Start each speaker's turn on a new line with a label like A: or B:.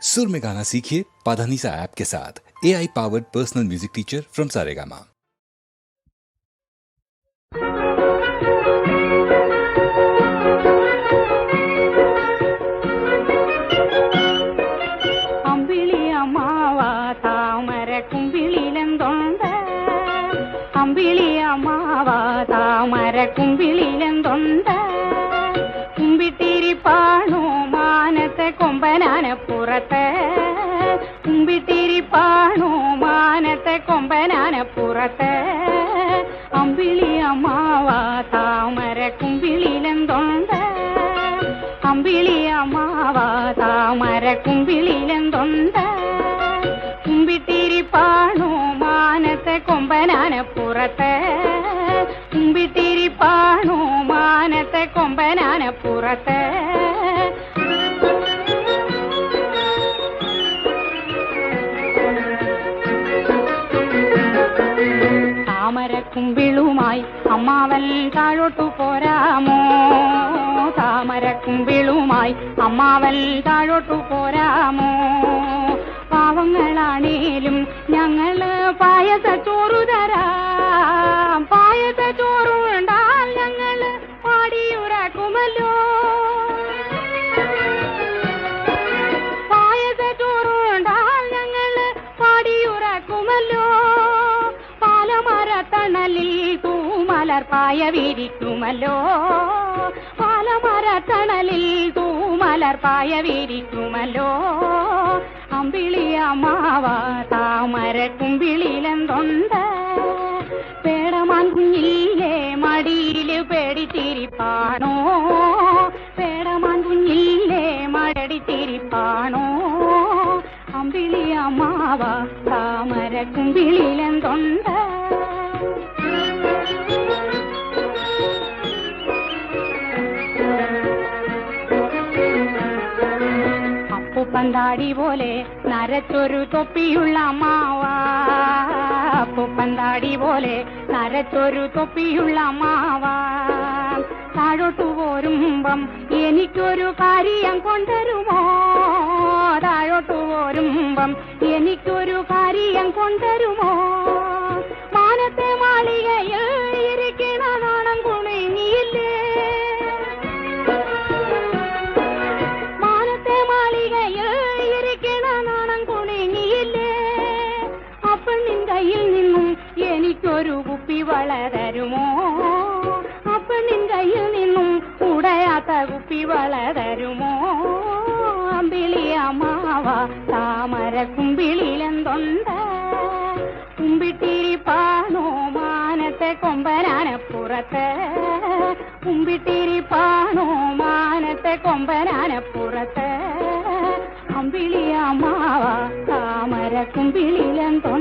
A: सुर में गाना सीखिए पाधानीसा ऐप के साथ। AI powered personal music teacher from Saregama.
B: കുമ്പിട്ടിരിപ്പാണോ മാനത്തെ കൊമ്പനാനപ്പുറത്ത് കുമ്പിട്ടിരിപ്പാണോ മാനത്തെ കൊമ്പനാനപ്പുറത്ത് അമ്പിളി അമ്മാവ താമര കുമ്പിളിലെന്തൊണ്ട് അമ്പിളി അമ്മാവ താമര കുമ്പിളിലെന്തൊണ്ട് കുമ്പിട്ടിരിപ്പാണോ മാനത്തെ കൊമ്പനാനപ്പുറത്ത് കുമ്പിട്ടിരിപ്പാണോ മാനത്തെ കൊമ്പനാനപ്പുറത്ത് താമരക്കുമ്പിളുമായി അമ്മാവൻ താഴോട്ടു പോരാമോ താമരക്കുമ്പിളുമായി അമ്മാവൻ താഴോട്ടു പോരാമോ പാവങ്ങളാണേലും ഞങ്ങള് പായസച്ചോറു തരാം പായസച്ചോറുണ്ടാൽ ഞങ്ങള് പാടിയുറക്കുമല്ലോ പായസച്ചോറുണ്ടാൽ ഞങ്ങള് പാടിയുറക്കുമല്ലോ പാലമരത്തണലിൽ തൂമലർ പായ വിരിക്കുമല്ലോ പാലമരത്തണലിൽ തൂമലർ പായ വിരിക്കുമല്ലോ അമ്പിളി അമ്മാവ താമര കുമ്പിളിലെന്തൊണ്ട് പേടമാൻ കുഞ്ഞില്ലേ മടിയില് പേടിച്ചിരിപ്പാണോ പേടമാൻ കുഞ്ഞില്ലേ മടിച്ചിരിപ്പാണോ അമ്പിളി അമ്മാവ താമര കുമ്പിളിലെന്തൊണ്ട് അപ്പുപ്പന്താടി പോലെ നരച്ചൊരു തൊപ്പിയുള്ള അമ്മാവ അപ്പുപ്പന്താടി പോലെ നരച്ചൊരു തൊപ്പിയുള്ള അമ്മാവ താഴോട്ടു പോരുമ്പം എനിക്കൊരു കാര്യം കൊണ്ടുവരുമോ താഴോട്ടു പോരുമ്പം എനിക്കൊരു കാര്യം കൊണ്ടുവരുമോ മാനത്തെ മാളികയിൽ ഇരിക്കണ നാണം കുണുങ്ങിയില്ലേ മാനത്തെ മാളികയിൽ ഇരിക്കണ നാണം കുണുങ്ങിയില്ലേ അപ്പണിൻ കയ്യിൽ നിന്നും എനിക്കൊരു കുപ്പി വള തരുമോ അപ്പണിൻ കയ്യിൽ നിന്നും ഉടയാത്ത കുപ്പി വള തരുമോ അമ്പിളി അമ്മാവ താമര കുമ്പിളിലെന്തൊണ്ട് കുമ്പിട്ടിരിപ്പാണോ മാനത്തെ കൊമ്പനാനപ്പുറത്ത് കുമ്പിട്ടിരിപ്പാണോ മാനത്തെ കൊമ്പനാനപ്പുറത്ത് അമ്പിളി അമ്മാവ താമര കുമ്പിളിലെന്തൊണ്ട്